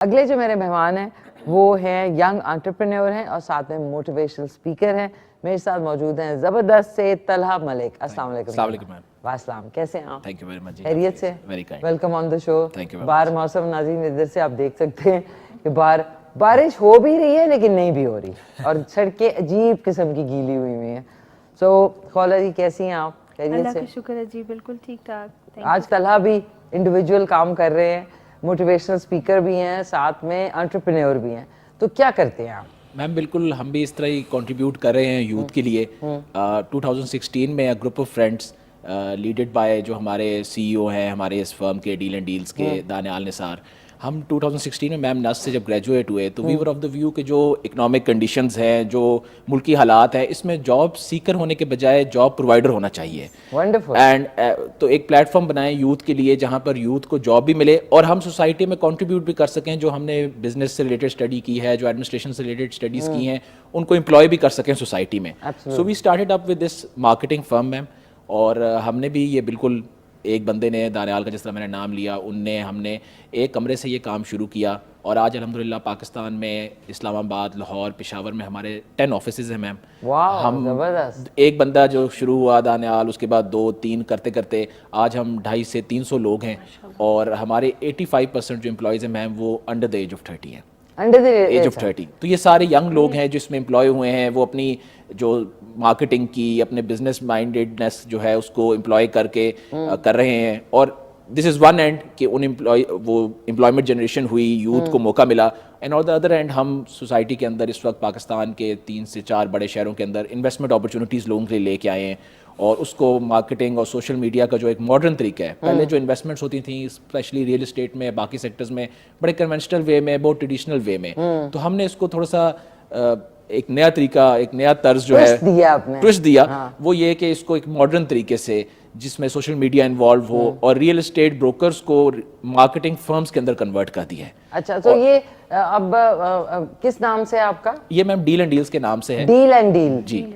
अगले जो मेरे मेहमान हैं वो हैं यंग एंटरप्रेन्योर हैं और साथ में मोटिवेशनल स्पीकर हैं। मेरे साथ मौजूद हैं ज़बरदस्त से तलहा मलिक। अस्सलाम वालेकुम। वासलाम, कैसे हैं आप? Thank you very much. खैरियत से? Very kind. Welcome on the show. Thank you. बाहर मौसम नाज़रीन इधर से आप देख सकते हैं कि बाहर बारिश हो भी रही है लेकिन नहीं भी हो रही और सड़कें अजीब किस्म की गीली हुई हैं। सो खौला जी कैसी हैं आप? खैरियत से? अल्लाह का शुक्र है जी, बिल्कुल ठीक ठाक। आज तलहा भी इंडिविजुअल काम कर रहे हैं, मोटिवेशनल स्पीकर भी हैं, साथ में एंटरप्रेन्योर भी हैं। तो क्या करते हैं आप? मैम बिल्कुल हम भी इस तरह ही कंट्रीब्यूट कर रहे हैं यूथ के लिए। 2016 में group of friends leaded by जो हमारे सीईओ हैं हमारे इस फर्म के डील एंड डील्स के दानियाल निसार, हम 2016 में मैम नस से जब ग्रेजुएट हुए तो we were of the view के जो इकोनॉमिक कंडीशंस हैं, जो मुल्की हालात हैं, इसमें जॉब सीकर होने के बजाय जॉब प्रोवाइडर होना चाहिए। वंडरफुल। एंड तो एक प्लेटफॉर्म बनाएं यूथ के लिए जहां पर यूथ को जॉब भी मिले और हम सोसाइटी में कंट्रीब्यूट भी कर सकें। जो हमने बिजनेस से रिलेटेड स्टडी की है, जो एडमिनिस्ट्रेशन से रिलेटेड स्टडीज़ की हैं, उनको एम्प्लॉय भी कर सकें सोसाइटी में। So we started up with this marketing firm ma'am. और हमने भी ये बिल्कुल एक बंदे ने दानियाल का जिस तरह मैंने नाम लिया, हमने एक कमरे से ये काम शुरू किया और आज अल्हम्दुलिल्लाह पाकिस्तान में इस्लामाबाद, लाहौर, पेशावर में हमारे 10 ऑफिसेज हैं मैम। हम जबरदस्त। एक बंदा जो शुरू हुआ दानियाल, उसके बाद 2-3 करते करते आज हम 250 से 300 लोग हैं और हमारे 85% जो एम्प्लॉयज़ हैं मैम वो अंडर द एज ऑफ 30 हैं। Under the age of 30। तो ये सारे यंग लोग हैं जिसमें एम्प्लॉय हुए हैं। वो अपनी जो मार्केटिंग की, अपने बिजनेस माइंडेडनेस जो है उसको एम्प्लॉय करके कर रहे हैं। और दिस इज़ वन एंड कि उन एम्प्लॉयमेंट जनरेशन हुई, यूथ को मौका मिला। And on the other and हम सोसाइटी के अंदर इस वक्त पाकिस्तान के 3 से 4 बड़े शहरों के अंदर इन्वेस्टमेंट अपॉर्चुनिटीज़ लोगों के लिए लेके आए हैं और उसको मार्केटिंग और सोशल मीडिया का जो एक मॉडर्न तरीका है, पहले जो इन्वेस्टमेंट्स होती थी स्पेशली रियल एस्टेट में, बाकी सेक्टर्स में, बड़े कन्वेंशनल वे में, बहुत ट्रेडिशनल वे में, तो हमने इसको थोड़ा सा एक नया तरीका, एक नया तर्ज जो है ट्विस्ट दिया। वो ये कि इसको एक मॉडर्न तरीके से जिसमें सोशल मीडिया इन्वॉल्व हो और रियल एस्टेट ब्रोकर्स को मार्केटिंग फर्म्स के अंदर कन्वर्ट कर दिया है। अच्छा, तो ये अब किस नाम से है आपका? ये मैम डील एंड डील्स के नाम से है। Deal and deal ji.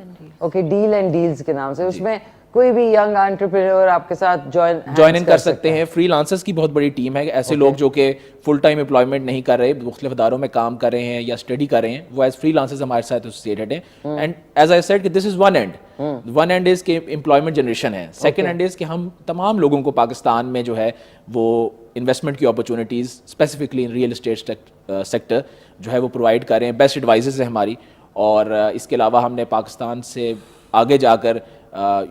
Okay, deal and deals के नाम से। उसमें कोई भी यंग एंटरप्रेन्योर आपके साथ ज्वाइन इन कर सकते हैं। फ्रीलांसर्स की बहुत बड़ी टीम है। ऐसे लोग जो कि फुल टाइम एम्प्लॉयमेंट नहीं कर रहे, मुख्तलिफ इदारों में काम कर रहे हैं या स्टडी कर रहे हैं, वो एज फ्रीलांसर्स हमारे साथ एसोसिएटेड हैं। एंड एज आई सेड कि this is one and is कि एम्प्लॉयमेंट जनरेशन है। सेकंड एंड इज कि हम तमाम लोगों को पाकिस्तान में जो है वो इन्वेस्टमेंट की opportunities specifically in real estate sector जो है वो प्रोवाइड कर रहे हैं। बेस्ट एडवाइजर्स हैं हमारी। और इसके अलावा हमने पाकिस्तान से आगे जाकर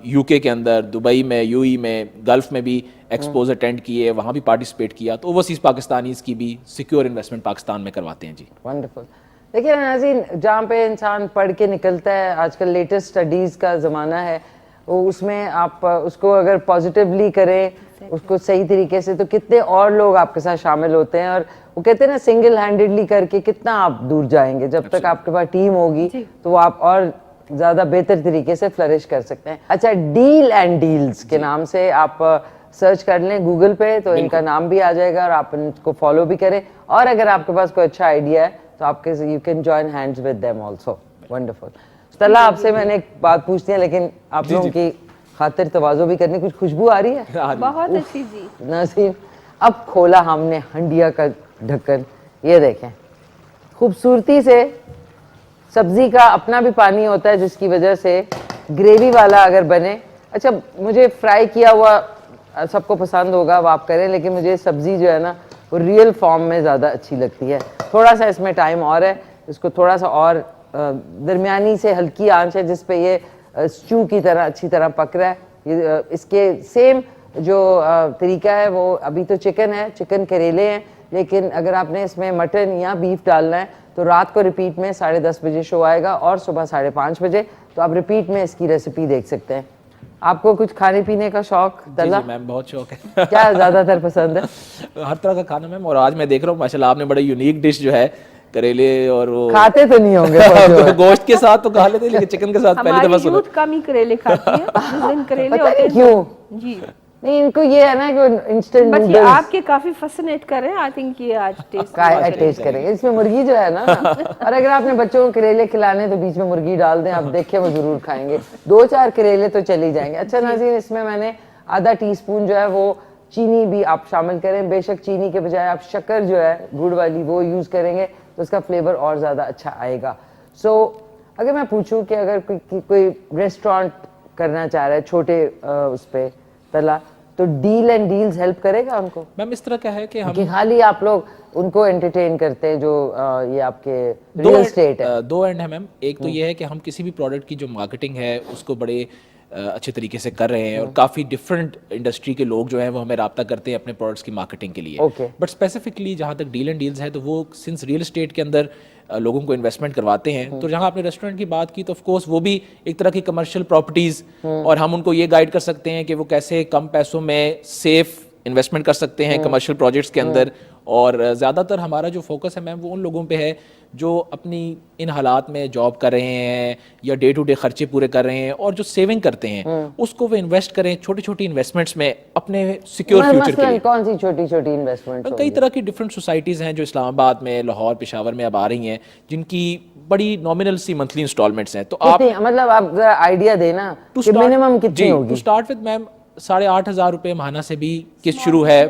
यूके के अंदर, दुबई में, यूई में, गल्फ में भी एक्सपोज अटेंड किए, वहाँ भी पार्टिसिपेट किया। तो ओवरसीज पाकिस्तानीज की भी सिक्योर इन्वेस्टमेंट पाकिस्तान में करवाते हैं जी। वंडरफुल। देखिए नाज़रीन, जहाँ पे इंसान पढ़ के निकलता है, आजकल लेटेस्ट स्टडीज़ का ज़माना है, उसमें आप उसको अगर पॉजिटिवली करें, उसको सही तरीके से, तो कितने और लोग आपके साथ शामिल होते हैं। और वो कहते हैं ना, सिंगल हैंडेडली करके कितना आप दूर जाएंगे। जब तक आपके पास टीम होगी तो वो आप और ज़्यादा बेहतर तरीके से फ्लरिश कर सकते हैं। अच्छा, डील एंड डील्स के नाम से आप सर्च कर लें गूगल पे, तो इनका नाम भी आ जाएगा और आप इनको फॉलो भी करें। और अगर आपके पास कोई अच्छा आइडिया है तो आपके you can join hands with them also. Wonderful. तला, आपसे मैंने एक बात पूछती है लेकिन आप लोगों की खातिर तवाज़ो भी करनी। कुछ खुशबू आ रही है? बहुत अच्छी जी। नाज़रीन, अब खोला हमने हंडिया का ढक्कन। ये देखें, खूबसूरती से सब्जी का अपना भी पानी होता है जिसकी वजह से ग्रेवी वाला अगर बने। अच्छा, मुझे फ्राई किया हुआ सबको पसंद होगा, वो आप करें, लेकिन मुझे सब्जी जो है ना वो रियल फॉर्म में ज़्यादा अच्छी लगती है। थोड़ा सा इसमें टाइम और है, इसको थोड़ा सा और दरमियानी से हल्की आंच है जिस पे ये स्टू की तरह अच्छी तरह पक रहा है। ये इसके सेम जो तरीका है वो, अभी तो चिकन है, चिकन करेले हैं, लेकिन अगर आपने इसमें मटन या बीफ डालना है तो रात को रिपीट में 10:30 बजे शो आएगा और सुबह 5:30 बजे, तो आप रिपीट में इसकी रेसिपी देख सकते हैं। आपको कुछ खाने पीने का शौक? जी मैम, बहुत शौक है। क्या ज़्यादातर पसंद है? हर तरह का खाना मैम। और आज मैं देख रहा हूँ माशाल्लाह आपने बड़े यूनिक डिश जो है करेले, और वो खाते तो नहीं होंगे गोश्त के साथ तो खा लेते, लेकिन चिकन के साथ पहली दफा सुना। कम ही करेले खाती है। जिस दिन करेले होते हैं क्यों जी नहीं, इनको ये है ना कि इंस्टेंट नूडल्स आपके काफी फैसिनेट कर रहे हैं। आई थिंक ये आज टेस्ट करेंगे। इसमें मुर्गी जो है ना और अगर आपने बच्चों को करेले खिलाने तो बीच में मुर्गी डाल दें, आप देखिए वो जरूर खाएंगे। 2-4 करेले तो चली जाएंगे। अच्छा नाज़रीन, इसमें मैंने आधा टीस्पून जो है वो चीनी भी आप शामिल करें, बेशक चीनी के बजाय आप शक्कर जो है गुड़ वाली वो यूज़ करेंगे तो उसका फ्लेवर और ज़्यादा अच्छा आएगा। सो अगर मैं पूछूं कि अगर कोई रेस्टोरेंट करना चाह रहा है छोटे उस पे तला, तो डील एंड डील्स हेल्प करेगा उनको? मैम इस तरह क्या है कि हम कि खाली आप लोग उनको एंटरटेन करते हैं जो ये आपके रियल एस्टेट है? दो एंड है मैम। एक तो ये है कि हम किसी भी प्रोडक्ट की जो मार्केटिंग है उसको बड़े अच्छे तरीके से कर रहे हैं और काफ़ी डिफरेंट इंडस्ट्री के लोग जो हैं वो हमें रब्ता करते हैं अपने प्रोडक्ट्स की मार्केटिंग के लिए। Okay. बट स्पेसिफिकली जहाँ तक डील एंड डील्स है तो वो सिंस रियल एस्टेट के अंदर लोगों को इन्वेस्टमेंट करवाते हैं, तो जहाँ आपने रेस्टोरेंट की बात की तो ऑफ कोर्स वो भी एक तरह की कमर्शियल प्रॉपर्टीज़, और हम उनको ये गाइड कर सकते हैं कि वो कैसे कम पैसों में सेफ इन्वेस्टमेंट कर सकते हैं कमर्शियल प्रोजेक्ट्स के अंदर। और ज़्यादातर हमारा जो फोकस है मैम वो उन लोगों पे है जो अपनी इन हालात में जॉब कर रहे हैं या डे टू डे खर्चे पूरे कर रहे हैं, और जो सेविंग करते हैं उसको वो इन्वेस्ट करें छोटी छोटी इन्वेस्टमेंट्स में अपने सिक्योर फ्यूचर के लिए। कौन सी छोटी छोटी इन्वेस्टमेंट? कई तरह की डिफरेंट सोसाइटीज़ हैं जो इस्लामाबाद में, लाहौर, पेशावर में अब आ रही हैं, जिनकी बड़ी नॉमिनल सी मंथली इंस्टॉलमेंट्स हैं। तो आप मतलब आप जरा आइडिया देना कि मिनिमम कितनी होगी? टू स्टार्ट विद मैम 8,500 रुपये महाना से भी किस्त शुरू है।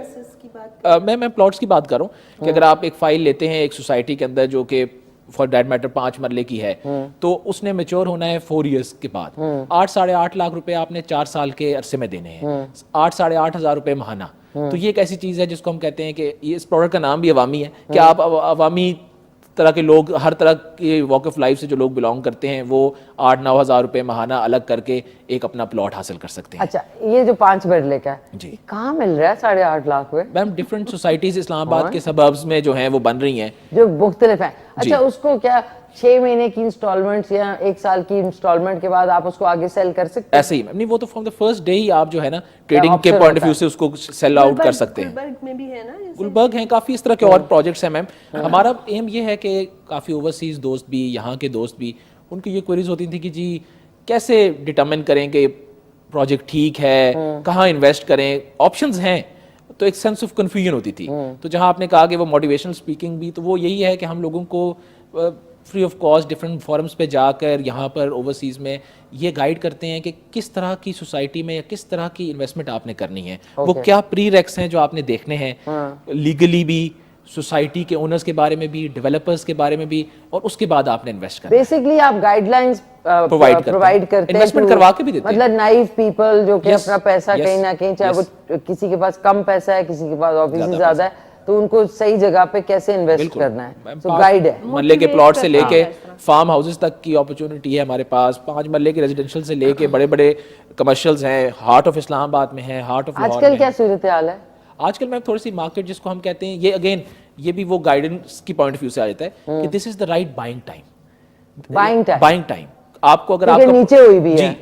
मैं प्लॉट्स की बात कर रहा हूँ कि अगर आप एक फाइल लेते हैं एक सोसाइटी के अंदर जो कि फॉर दैट मैटर 5 मरले की है, तो उसने मेच्योर होना है 4 इयर्स के बाद। 8-8.5 लाख रुपए आपने 4 साल के अरसे में देने हैं, 8-8,500 रुपए महाना। तो ये एक ऐसी चीज़ है जिसको हम कहते हैं कि ये इस प्रोडक्ट का नाम भी अवामी है कि आप अवामी तरह के लोग, हर तरह के वॉक ऑफ लाइफ से जो लोग बिलोंग करते हैं वो 8-9 हज़ार रुपए महाना अलग करके एक अपना प्लॉट हासिल कर सकते हैं। अच्छा, ये जो 5 मरले का है जी कहाँ मिल रहा है 8.5 लाख में? मैम डिफरेंट सोसाइटीज इस्लामाबाद के सबर्ब्स में जो हैं वो बन रही हैं, जो मुख्तलिफ है। अच्छा, उसको क्या 6 महीने की इंस्टॉलमेंट्स या 1 साल की इंस्टॉलमेंट के बाद आप उसको आगे सेल कर सकते हैं? ऐसे ही नहीं, वो तो फ्रॉम द फर्स्ट डे ही आप जो है ना ट्रेडिंग के पॉइंट ऑफ व्यू से उसको सेल आउट कर सकते हैं। गुलबर्ग में भी है ना जैसे? गुलबर्ग हैं, काफ़ी इस तरह के और प्रोजेक्ट्स हैं मैम। हमारा एम ये है कि काफ़ी ओवरसीज दोस्त भी, यहाँ के दोस्त भी, उनकी ये क्वेरीज होती थी कि जी कैसे डिटरमिन करें कि प्रोजेक्ट ठीक है, कहाँ इन्वेस्ट करें, ऑप्शंस हैं, तो एक सेंस ऑफ कन्फ्यूजन होती थी। तो जहाँ आपने कहा कि वो मोटिवेशनल स्पीकिंग भी, तो वो यही है कि हम लोगों को free of cost different forums पे जाकर यहाँ पर ओवरसीज़ में ये गाइड करते हैं कि किस तरह की सोसाइटी में या किस तरह की इन्वेस्टमेंट आपने करनी है, वो क्या प्री रेक्स हैं जो आपने देखने हैं, लीगली भी, सोसाइटी के ओनर्स के बारे में भी, डेवलपर्स के बारे में भी, और उसके बाद आपने इन्वेस्ट करना। बेसिकली आप गाइडलाइंस प्रोवाइड करते हैं, इन्वेस्टमेंट करवा के भी देते हैं। मतलब नाइव पीपल जो कि अपना पैसा yes, कहीं ना कहीं, चाहे yes. वो किसी के पास कम पैसा है, किसी के पास ऑब्वियसली ज्यादा है, तो उनको सही जगह पे कैसे इन्वेस्ट करना है, तो गाइड है। मल्ले के प्लॉट से लेके फार्म हाउसेस तक की अपॉर्चुनिटी है हमारे पास। 5 मल्ले के रेजिडेंशियल से लेके बड़े बड़े कमर्शियल्स हैं, हार्ट ऑफ इस्लामाबाद में है, हार्ट ऑफ लाहौर में आजकल क्या सूरत हाल है? आजकल मैम थोड़ी सी मार्केट जिसको हम कहते हैं, ये अगेन ये भी वो गाइडेंस की पॉइंट ऑफ व्यू से आ जाता है कि this is the right buying time. Buying time आपको अगर आपका नीचे हुई भी जी, है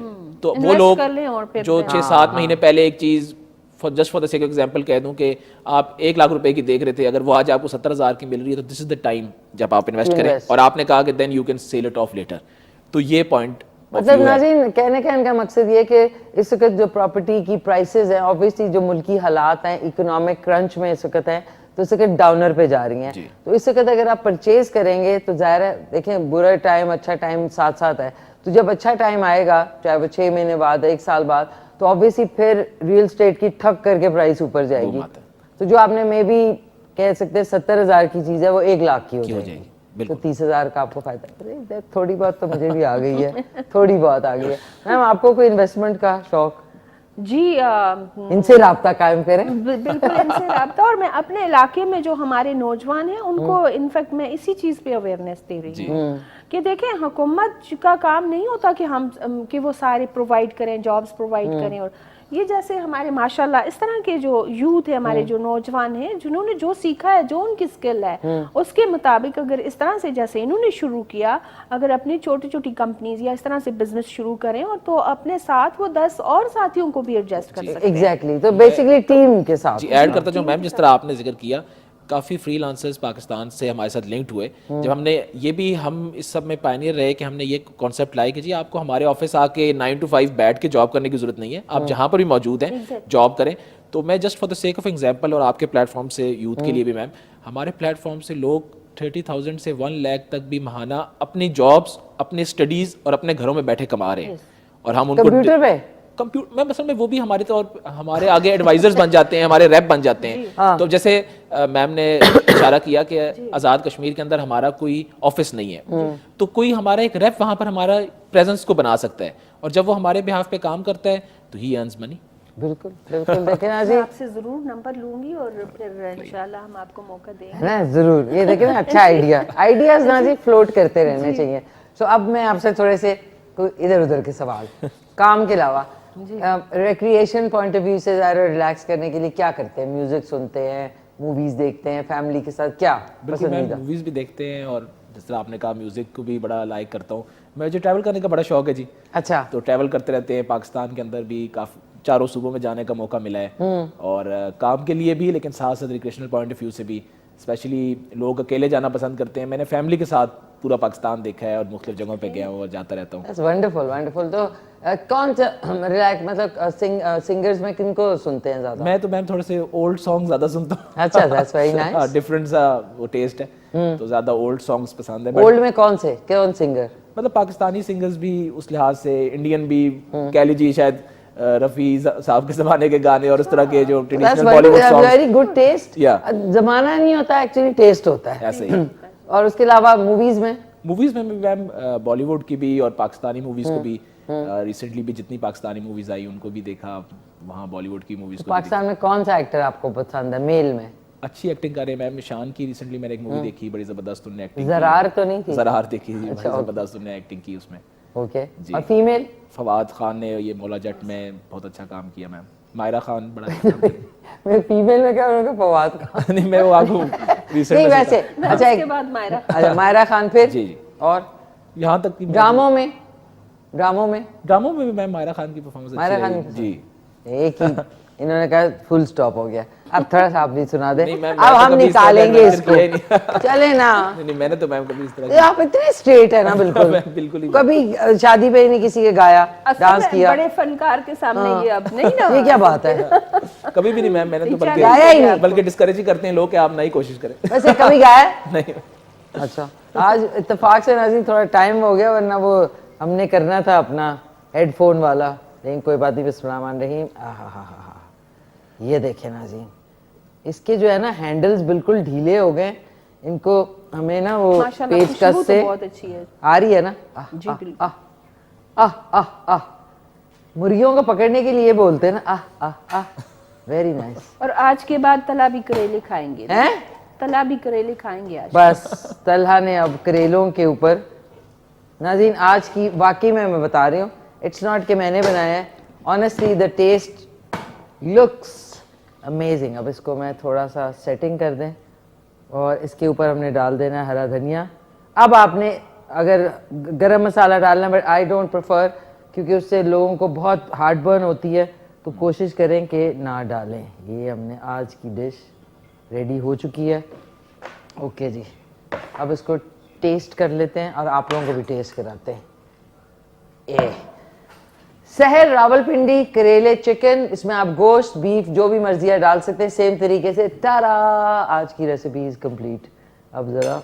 तो वो लोग कर लें और फिर जो 6-7 महीने पहले एक चीज just for the sake example कह दूं कि आप 1 लाख रुपए की देख रहे थे, अगर वो आज आपको 70,000 की मिल रही है, तो दिस इज द टाइम जब आप इन्वेस्ट करें। और आपने कहा कि then you can sell it off later. तो ये पॉइंट मतलब नाज़रीन, कहने का इनका मकसद ये कि इस वक्त जो प्रॉपर्टी की प्राइसेस हैं, ऑब्वियसली जो मुल्की हालात हैं, इकोनॉमिक क्रंच में इस वक्त हैं, तो इस वक्त डाउनर पे जा रही हैं। तो इस वक्त अगर आप परचेज करेंगे तो ज़ाहिर है, देखें बुरा टाइम अच्छा टाइम साथ साथ है, तो जब अच्छा टाइम आएगा, चाहे वो 6 महीने बाद, 1 साल बाद, तो ऑब्वियसली फिर रियल एस्टेट की ठप करके प्राइस ऊपर जाएगी। तो जो आपने मे बी कह सकते हैं 70,000 की चीज़ है, वो 1 लाख की हो जाएगी। तो 30,000 का आपको फायदा। थोड़ी बहुत तो मुझे भी आ गई है, थोड़ी बहुत आ गई है। मैम, आपको कोई इन्वेस्टमेंट का शौक? जी इनसे राब्ता कायम करें। बिल्कुल इनसे राब्ता, और मैं अपने इलाके में जो हमारे नौजवान हैं उनको इनफैक्ट मैं इसी चीज़ पे अवेयरनेस दे रही हूँ कि देखें, हुकूमत का काम नहीं होता कि हम कि वो सारे प्रोवाइड करें, जॉब्स प्रोवाइड करें, और ये जैसे हमारे माशाल्लाह इस तरह के जो यूथ है, हमारे जो नौजवान हैं, जिन्होंने जो सीखा है, जो उनकी स्किल है, उसके मुताबिक अगर इस तरह से जैसे इन्होंने शुरू किया, अगर अपनी छोटी छोटी कंपनीज या इस तरह से बिजनेस शुरू करें, और तो अपने साथ वो 10 और साथियों को भी एडजस्ट कर सकते हैं। एग्जैक्टली, तो बेसिकली टीम के साथ ऐड करता जो मैम, जिस तरह आपने जिक्र किया, काफ़ी फ्रीलांसर्स पाकिस्तान से हमारे साथ लिंक्ड हुए। जब हमने ये भी, हम इस सब में पायनियर रहे कि हमने ये कॉन्सेप्ट लाए कि जी आपको हमारे ऑफिस आके 9 to 5 बैठ के जॉब करने की जरूरत नहीं है, आप जहाँ पर भी मौजूद हैं जॉब करें। तो मैं just for the sake of example, और आपके प्लेटफॉर्म से यूथ के लिए भी मैम, हमारे प्लेटफॉर्म से लोग 30,000 से 1 लाख तक भी महाना अपनी जॉब्स, अपनी स्टडीज और अपने घरों में बैठे कमा रहे हैं। और हम उनको कंप्यूटर में असल में वो भी हमारे आगे एडवाइजर्स बन जाते हैं, हमारे रैप बन जाते हैं। तो जैसे मैम ने इशारा किया कि आज़ाद कश्मीर के अंदर हमारा कोई ऑफिस नहीं है, तो कोई हमारा एक रैप वहाँ पर हमारा प्रेजेंस को बना सकता है, और जब वो हमारे बिहाफ पे काम करता है तो ही अर्न्स मनी। बिल्कुल बिल्कुल। देखें ना जी, मैं आपसे जरूर नंबर लूंगी और फिर इंशाल्लाह हम आपको मौका देंगे। है ना, जरूर। ये देखें ना, अच्छा आइडियाज ना जी फ्लोट करते रहने चाहिए। सो अब मैं आपसे थोड़े से कोई इधर उधर के सवाल काम के अलावा रिक्रिएशन पॉइंट ऑफ व्यू से ज़रा रिलैक्स करने के लिए क्या करते हैं? म्यूजिक सुनते हैं, मूवीज देखते हैं, फैमिली के साथ क्या पसंदीदा? मूवीज भी देखते हैं, और जिस तरह आपने कहा म्यूजिक को भी बड़ा लाइक करता हूँ। मुझे ट्रैवल करने का बड़ा शौक है जी। अच्छा। तो ट्रैवल करते रहते हैं, पाकिस्तान के अंदर भी काफी चारों सूबों में जाने का मौका मिला है, और काम के लिए भी, लेकिन साथ साथ रिक्रिएशनल पॉइंट ऑफ व्यू से भी। स्पेशली लोग अकेले जाना पसंद करते हैं, मैंने फैमिली के साथ पूरा पाकिस्तान देखा है और मुख्तलिफ जगहों पे गया हूँ और जाता रहता हूँ। Wonderful wonderful. तो कौन सा रिलैक्स मतलब सिंगर्स में किनको सुनते हैं ज़्यादा? मैं तो मैम थोड़े से ओल्ड सॉन्ग ज़्यादा सुनता हूँ। अच्छा, दैट्स वेरी नाइस। डिफरेंट सा वो टेस्ट है, तो ज़्यादा ओल्ड सॉन्ग्स पसंद है। ओल्ड में कौन से, कौन सिंगर? मतलब पाकिस्तानी सिंगर्स भी उस लिहाज से, इंडियन भी कह लीजिए, शायद रफ़ी साहब के ज़माने के गाने और उस तरह के जो traditional Bollywood songs. Very good taste. ज़माना नहीं होता एक्चुअली, टेस्ट होता है ऐसे ही। और उसके अलावा मूवीज में भी मैम बॉलीवुड की भी और पाकिस्तानी मूवीज को भी, रिसेंटली भी जितनी पाकिस्तानी मूवीज आई उनको भी देखा, वहाँ बॉलीवुड की मूवीज को। पाकिस्तान में कौन सा एक्टर आपको पसंद है मेल में? अच्छी एक्टिंग कर रहे हैं मैम। निशान की रिसेंटली मैंने एक मूवी देखी, बड़ी जबरदस्त उन्होंने एक्टिंग की। ज़रार तो नहीं थी? ज़रार देखी थी, बड़ी जबरदस्त उन्होंने एक्टिंग की उसमें। ओके। और फीमेल? फवाद खान ने ये मौला जट में बहुत अच्छा काम किया मैम। मायरा खान बड़ा अच्छा काम किया। मैं फीमेल में क्या उनका फवाद खान? नहीं, मैं वो आपको रिसेंट नहीं वैसे। अच्छा, उसके बाद मायरा। अच्छा, मायरा खान। फिर जी जी, और यहाँ तक कि ड्रामों में भी मैं मायरा खान की परफॉर्मेंस मायरा अच्छी खान लगी। की जी। एक ही इन्होंने कहा फुल स्टॉप हो गया। अब थोड़ा सा आप भी सुना दे। नहीं, मैं अब तो हम कभी इस तरह निकालेंगे मैंने इसको। किया ही नहीं। चले ना। नहीं, मैंने तो मैम कभी इस तरह ये आप इतने स्ट्रेट है ना, बिल्कुल। मैं बिल्कुल ही कभी शादी पे नहीं किसी के गाया, डांस किया? बड़े फनकार के सामने ये अब नहीं ना। ये क्या बात है? कभी भी नहीं मैम। मैंने तो गाया ही नहीं। बल्कि डिस्करेज ही करते हैं लोग कि आप नहीं कोशिश करें। वैसे कभी गाया? नहीं। अच्छा, आज इत्तेफाक से नाज़रीन थोड़ा टाइम हो गया, वरना वो हमने करना था अपना हेडफोन वाला, लेकिन कोई बात नहीं। बिस्मिल्लाहिर्रहमानिर्रहीम। ये देखें नाज़रीन, इसके जो है ना हैंडल्स बिल्कुल ढीले हो गए। इनको हमें ना वो पेचकस से बहुत अच्छी है, आ रही है ना। जी बिल्कुल। मुर्गियों को पकड़ने के लिए बोलते हैं ना। Very nice. और आज के बाद तलाबी करेले खाएंगे ना? हैं? तलाबी करेले खाएंगे आज। बस तलहा ने अब करेलों के ऊपर नाज़रीन आज की वाकई में मैं बता रही हूँ, इट्स नॉट कि मैंने बनाया है, honestly the taste looks amazing. अब इसको मैं थोड़ा सा सेटिंग कर दें और इसके ऊपर हमने डाल देना है हरा धनिया। अब आपने अगर गरम मसाला डालना, बट आई डोंट प्रेफर, क्योंकि उससे लोगों को बहुत हार्ट बर्न होती है, तो कोशिश करें कि ना डालें। ये हमने आज की डिश रेडी हो चुकी है। ओके जी, अब इसको टेस्ट कर लेते हैं और आप लोगों को भी टेस्ट कराते हैं। ए सहर रावलपिंडी करेले चिकन, इसमें आप गोश्त, बीफ जो भी मर्जी है डाल सकते हैं सेम तरीके से। तारा, आज की रेसिपी इज कंप्लीट। अब जरा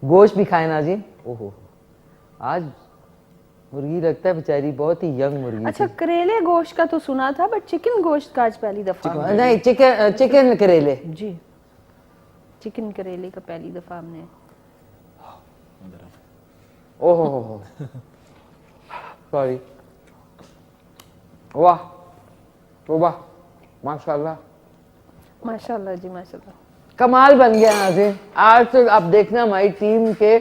गोश्त भी खाए ना जी। ओहो, आज मुर्गी लगता है बेचारी बहुत ही यंग मुर्गी। अच्छा, करेले गोश्त का तो सुना था, बट चिकन गोश्त का आज पहली दफा। नहीं, चिकन करेले जी, चिकन करेले का पहली दफा हमने। ओहो सॉरी। वाह वाह, माशाल्लाह माशाल्लाह जी, माशाल्लाह, कमाल बन गया नाज़रीन। आज तो आप देखना हमारी टीम के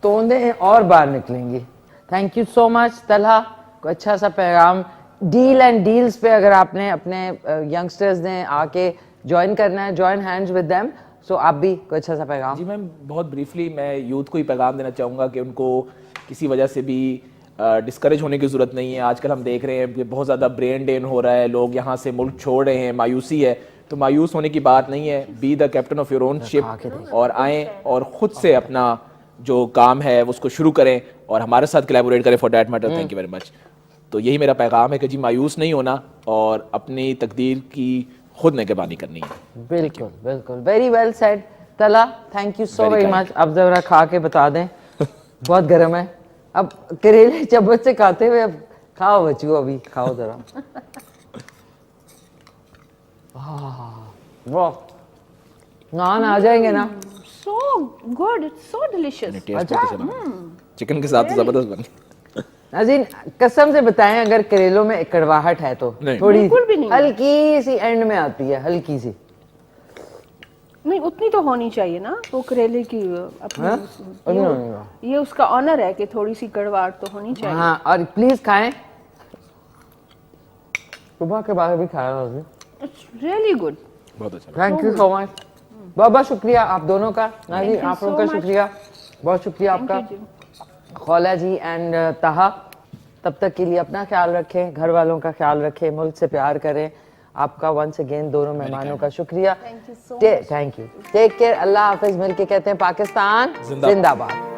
तोंदे और बाहर निकलेंगी। Thank you so much Talha. को अच्छा सा पैगाम डील एंड डील्स पे, अगर आपने अपने यंगस्टर्स ने आके ज्वाइन करना है, ज्वाइन हैंड्स विद देम, सो आप भी कोई अच्छा सा पैगाम। जी मैम, बहुत ब्रीफली मैं यूथ को ही पैगाम देना चाहूँगा कि उनको किसी वजह से भी डिस्करेज होने की ज़रूरत नहीं है। आजकल हम देख रहे हैं कि बहुत ज़्यादा ब्रेन ड्रेन हो रहा है, लोग यहाँ से मुल्क छोड़ रहे हैं, मायूसी है। तो मायूस होने की बात नहीं है। Be the captain of your own ship और आएँ और ख़ुद से अपना जो काम है उसको शुरू करें और हमारे साथ कोलैबोरेट करें for that matter. Thank you very much. तो यही मेरा पैगाम है कि जी मायूस नहीं होना और अपनी तकदीर की खुद निगरानी करनी है। बिल्कुल बिल्कुल, वेरी वेल सेड तला। Thank you so very much. अब जरा खा के बता दें, बहुत गर्म है। अब करेले चम्मच से खाते हुए अब खाओ बच्चू, अभी खाओ जरा। वाह, नान आ जाएंगे ना। So good, it's so delicious. Chicken के साथ तो जबरदस्त बन गया। नाज़रीन कसम से बताएं, अगर करेलों में कड़वाहट है तो नहीं। थोड़ी बिल्कुल भी नहीं। हल्की सी एंड में आती है, हल्की सी। नहीं उतनी तो होनी चाहिए ना वो करेले की हाँ? अपनी ये उसका ऑनर है कि थोड़ी सी कड़वाहट तो होनी चाहिए। हाँ, और प्लीज खाएं। सुबह के बाद भी खाया होगी। It's really good. बहुत अच्छा। थैंक यू सो मच, बहुत बहुत शुक्रिया आप दोनों का। नाज़रीन you आप लोगों so का much. शुक्रिया, बहुत शुक्रिया आपका खौला जी एंड ताहा। तब तक के लिए अपना ख्याल रखें, घर वालों का ख्याल रखें, मुल्क से प्यार करें। आपका वंस अगेन दोनों मेहमानों का शुक्रिया। थैंक यू, टेक केयर, अल्लाह हाफिज। मिलके कहते हैं पाकिस्तान जिंदाबाद।